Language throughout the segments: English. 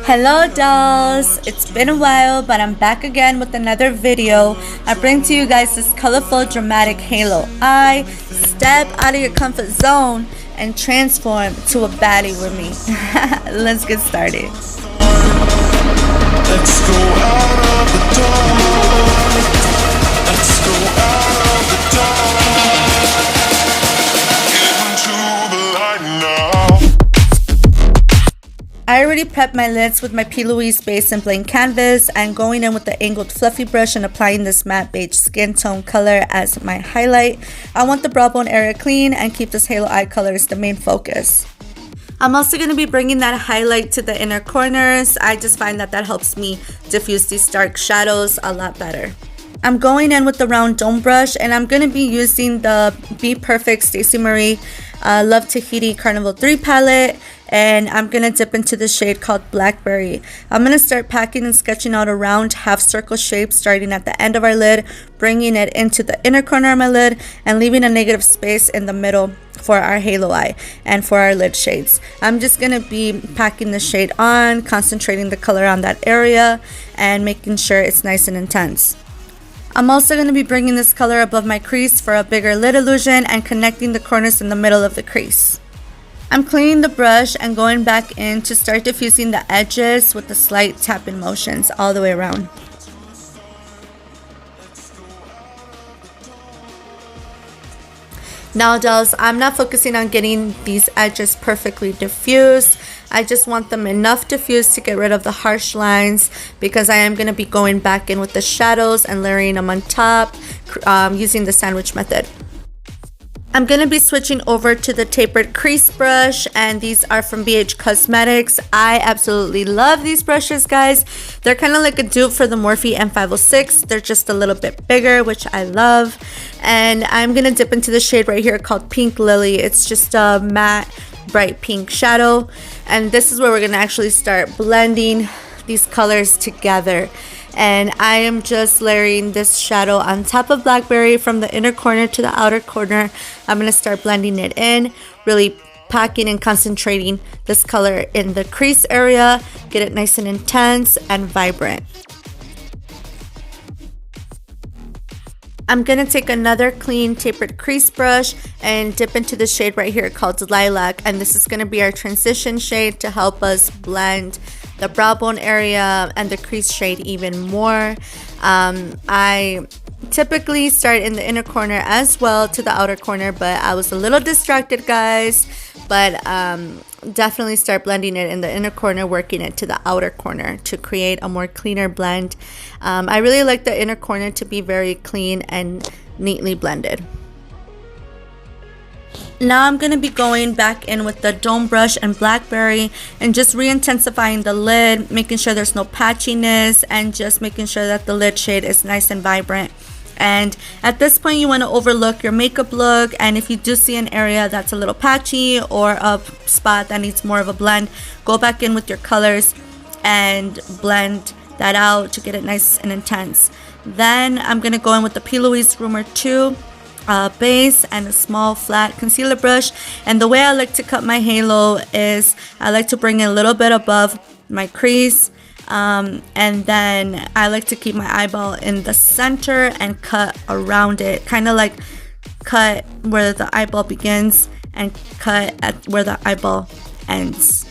Hello dolls, it's been a while, but I'm back again with another video. I bring to you guys this colorful dramatic halo eye. Step out of your comfort zone and transform to a baddie with me. Let's get started. Let's go out of the dark. Let's go out of the dark. Get into the light now. I already prepped my lids with my Plouise base and blank canvas, and going in with the angled fluffy brush and applying this matte beige skin tone color as my highlight. I want the brow bone area clean and keep this halo eye color as the main focus. I'm also going to be bringing that highlight to the inner corners. I just find that helps me diffuse these dark shadows a lot better. I'm going in with the round dome brush, and I'm going to be using the Bperfect STACEY Marie Love Tahiti Carnival 3 palette, and I'm going to dip into the shade called Blackberry. I'm going to start packing and sketching out a round half circle shape starting at the end of our lid, bringing it into the inner corner of my lid, and leaving a negative space in the middle for our halo eye and for our lid shades. I'm just going to be packing the shade on, concentrating the color on that area, and making sure it's nice and intense. I'm also going to be bringing this color above my crease for a bigger lid illusion and connecting the corners in the middle of the crease. I'm cleaning the brush and going back in to start diffusing the edges with the slight tap-in motions all the way around. Now dolls, I'm not focusing on getting these edges perfectly diffused. I just want them enough diffused to get rid of the harsh lines, because I am going to be going back in with the shadows and layering them on top using the sandwich method. I'm going to be switching over to the tapered crease brush, and these are from BH Cosmetics. I absolutely love these brushes, guys. They're kind of like a dupe for the Morphe M506. They're just a little bit bigger, which I love. And I'm going to dip into the shade right here called Pink Lily. It's just a matte bright pink shadow, and this is where we're going to actually start blending these colors together. And I am just layering this shadow on top of Blackberry from the inner corner to the outer corner. I'm going to start blending it in, really packing and concentrating this color in the crease area, get it nice and intense and vibrant. I'm going to take another clean tapered crease brush and dip into the shade right here called Lilac, and this is going to be our transition shade to help us blend the brow bone area and the crease shade even more. I typically start in the inner corner as well to the outer corner, but I was a little distracted, guys. But definitely start blending it in the inner corner, working it to the outer corner to create a more cleaner blend. I really like the inner corner to be very clean and neatly blended. Now I'm going to be going back in with the dome brush and Blackberry and just re-intensifying the lid, making sure there's no patchiness, and just making sure that the lid shade is nice and vibrant. And at this point, you want to overlook your makeup look, and if you do see an area that's a little patchy or a spot that needs more of a blend, go back in with your colors and blend that out to get it nice and intense. Then I'm going to go in with the Plouise Rumour 2 base and a small flat concealer brush. And the way I like to cut my halo is I like to bring it a little bit above my crease, and then I like to keep my eyeball in the center and cut around it, kind of like cut where the eyeball begins and cut at where the eyeball ends.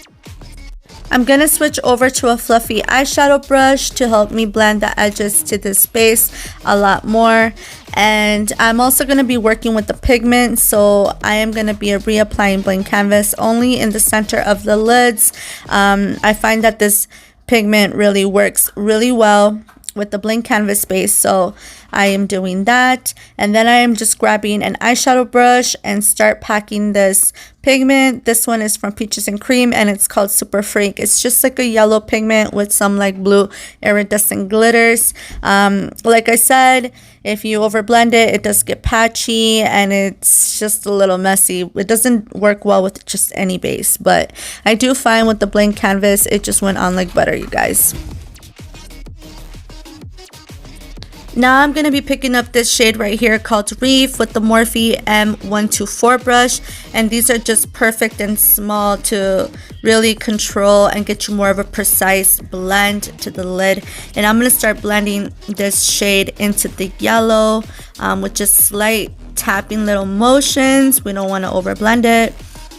I'm going to switch over to a fluffy eyeshadow brush to help me blend the edges to this base a lot more. And I'm also going to be working with the pigment, so I am going to be reapplying blank canvas only in the center of the lids. I find that this pigment really works really well with the blank canvas base, so I am doing that. And then I am just grabbing an eyeshadow brush and start packing this pigment. This one is from Peaches and Cream, and it's called Super Freak. It's just like a yellow pigment with some like blue iridescent glitters. Like I said, if you overblend it, it does get patchy and it's just a little messy. It doesn't work well with just any base, but I do find with the blank canvas, it just went on like butter, you guys. Now I'm going to be picking up this shade right here called Reef with the Morphe M124 brush. And these are just perfect and small to really control and get you more of a precise blend to the lid. And I'm going to start blending this shade into the yellow with just slight tapping little motions. We don't want to over blend it,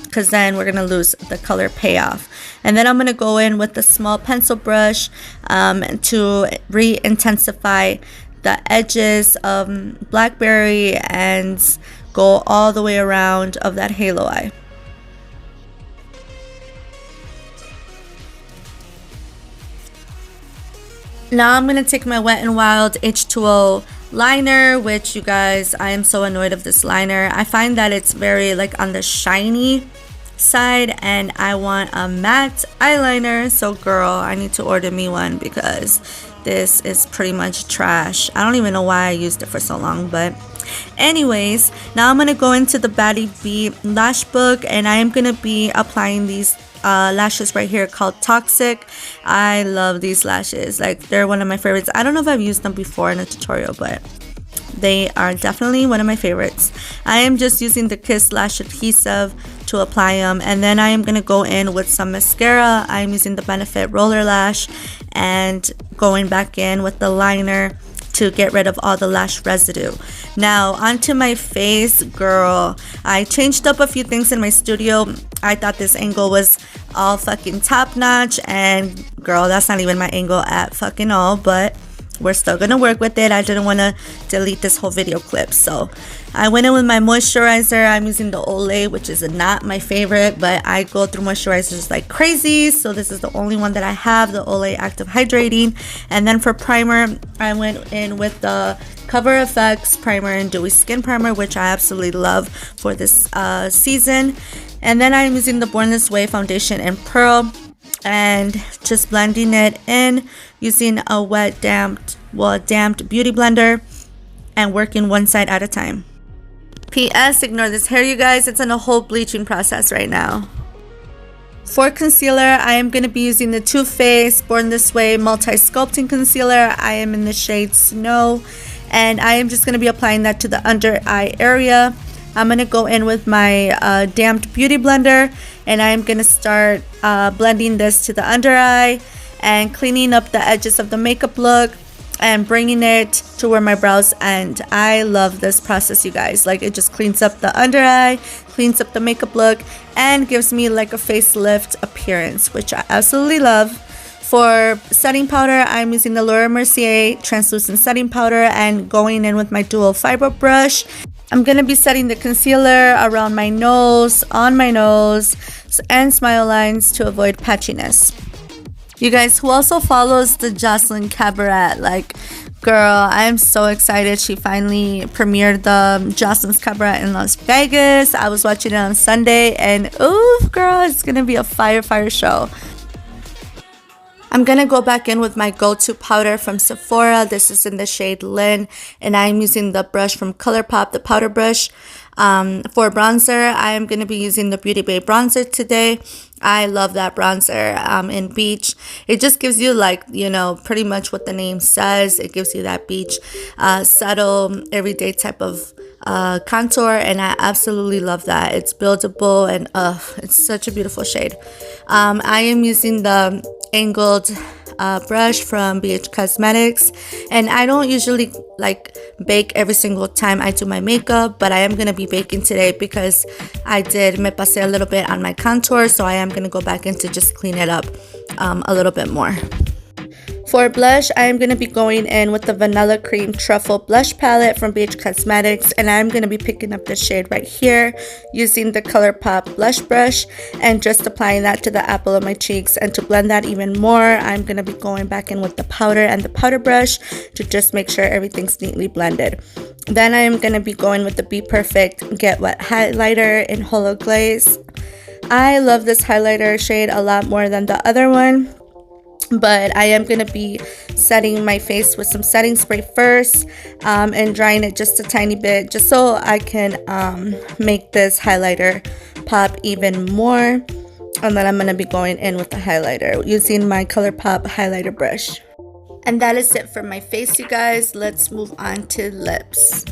because then we're going to lose the color payoff. And then I'm going to go in with the small pencil brush to re-intensify the edges of Blackberry and go all the way around of that halo eye. Now I'm going to take my Wet n Wild H2O liner, which, you guys, I am so annoyed of this liner. I find that it's very like on the shiny side, and I want a matte eyeliner. So girl, I need to order me one because this is pretty much trash. I don't even know why I used it for so long, but anyways, now I'm going to go into the Baddie B Lashbook, and I am going to be applying these lashes right here called Toxic. I love these lashes. Like, they're one of my favorites. I don't know if I've used them before in a tutorial, but they are definitely one of my favorites. I am just using the Kiss Lash Adhesive to apply them, and then I am going to go in with some mascara. I'm using the Benefit Roller Lash and going back in with the liner to get rid of all the lash residue. Now onto my face, girl. I changed up a few things in my studio. I thought this angle was all fucking top notch, and girl, that's not even my angle at fucking all, but we're still gonna work with it. I didn't want to delete this whole video clip, so I went in with my moisturizer. I'm using the Olay, which is not my favorite, but I go through moisturizers like crazy, so this is the only one that I have, the Olay Active Hydrating. And then for primer, I went in with the Cover FX primer and Dewy Skin Primer, which I absolutely love for this season. And then I'm using the Born This Way foundation in Pearl, and just blending it in using a damped beauty blender and working one side at a time. PS, ignore this hair, you guys. It's in a whole bleaching process right now. For concealer, I am going to be using the Too Faced Born This Way Multi Sculpting Concealer. I am in the shade Snow, and I am just going to be applying that to the under eye area. I'm going to go in with my damped beauty blender, and I'm going to start blending this to the under eye and cleaning up the edges of the makeup look and bringing it to where my brows end. I love this process, you guys. Like, it just cleans up the under eye, cleans up the makeup look, and gives me like a facelift appearance, which I absolutely love. For setting powder, I'm using the Laura Mercier translucent setting powder and going in with my dual fiber brush. I'm going to be setting the concealer around my nose, on my nose, and smile lines to avoid patchiness. You guys, who also follows the Jocelyn Cabaret? Like, girl, I'm so excited. She finally premiered the Jocelyn's Cabaret in Las Vegas. I was watching it on Sunday, and ooh, girl, it's going to be a fire show. I'm going to go back in with my go-to powder from Sephora. This is in the shade Lynn, and I'm using the brush from Colourpop, the powder brush. For bronzer, I am going to be using the Beauty Bay bronzer today. I love that bronzer in Beach. It just gives you, like, you know, pretty much what the name says. It gives you that beach, subtle, everyday type of contour, and I absolutely love that. It's buildable, and it's such a beautiful shade. I am using the angled brush from BH Cosmetics, and I don't usually like bake every single time I do my makeup, but I am going to be baking today because I did me pasé a little bit on my contour, so I am going to go back in to just clean it up a little bit more. For blush, I am going to be going in with the Vanilla Cream Truffle Blush Palette from BH Cosmetics, and I'm going to be picking up this shade right here using the Colourpop Blush Brush and just applying that to the apple of my cheeks. And to blend that even more, I'm going to be going back in with the powder and the powder brush to just make sure everything's neatly blended. Then I am going to be going with the Bperfect Get Wet highlighter in HoloGlaze. I love this highlighter shade a lot more than the other one, but I am going to be setting my face with some setting spray first and drying it just a tiny bit, just so I can make this highlighter pop even more. And then I'm going to be going in with the highlighter using my Colourpop highlighter brush. And that is it for my face, you guys. Let's move on to lips.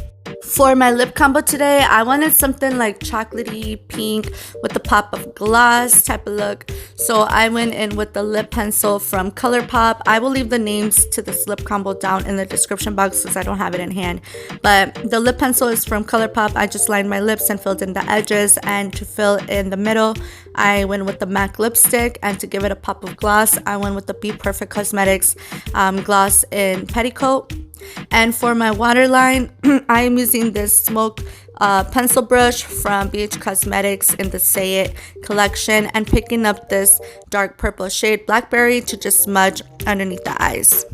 For my lip combo today, I wanted something like chocolatey pink with a pop of gloss type of look. So I went in with the lip pencil from Colourpop. I will leave the names to this lip combo down in the description box because I don't have it in hand. But the lip pencil is from Colourpop. I just lined my lips and filled in the edges. And to fill in the middle, I went with the MAC lipstick. And to give it a pop of gloss, I went with the Bperfect Cosmetics gloss in Petticoat. And for my waterline, I am using this smoke pencil brush from BH Cosmetics in the Say It collection and picking up this dark purple shade Blackberry to just smudge underneath the eyes.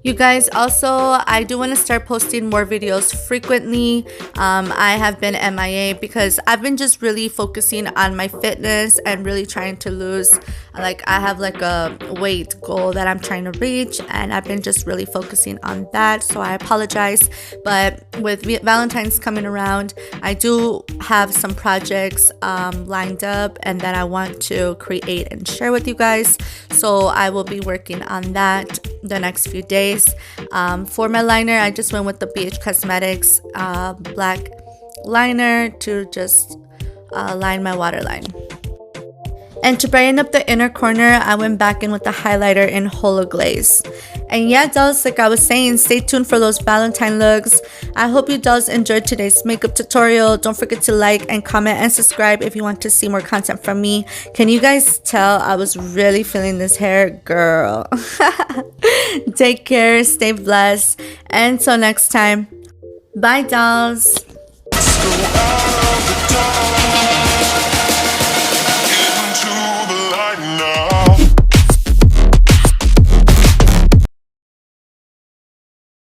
You guys, also, I do want to start posting more videos frequently. I have been MIA because I've been just really focusing on my fitness and really trying to lose. Like, I have like a weight goal that I'm trying to reach, and I've been just really focusing on that. So I apologize. But with Valentine's coming around, I do have some projects lined up and that I want to create and share with you guys. So I will be working on that the next few days. For my liner, I just went with the BH Cosmetics black liner to just line my waterline. And to brighten up the inner corner, I went back in with the highlighter in HoloGlaze. And yeah, dolls, like I was saying, stay tuned for those Valentine looks. I hope you dolls enjoyed today's makeup tutorial. Don't forget to like and comment and subscribe if you want to see more content from me. Can you guys tell I was really feeling this hair? Girl. Take care, stay blessed, and until next time, bye dolls.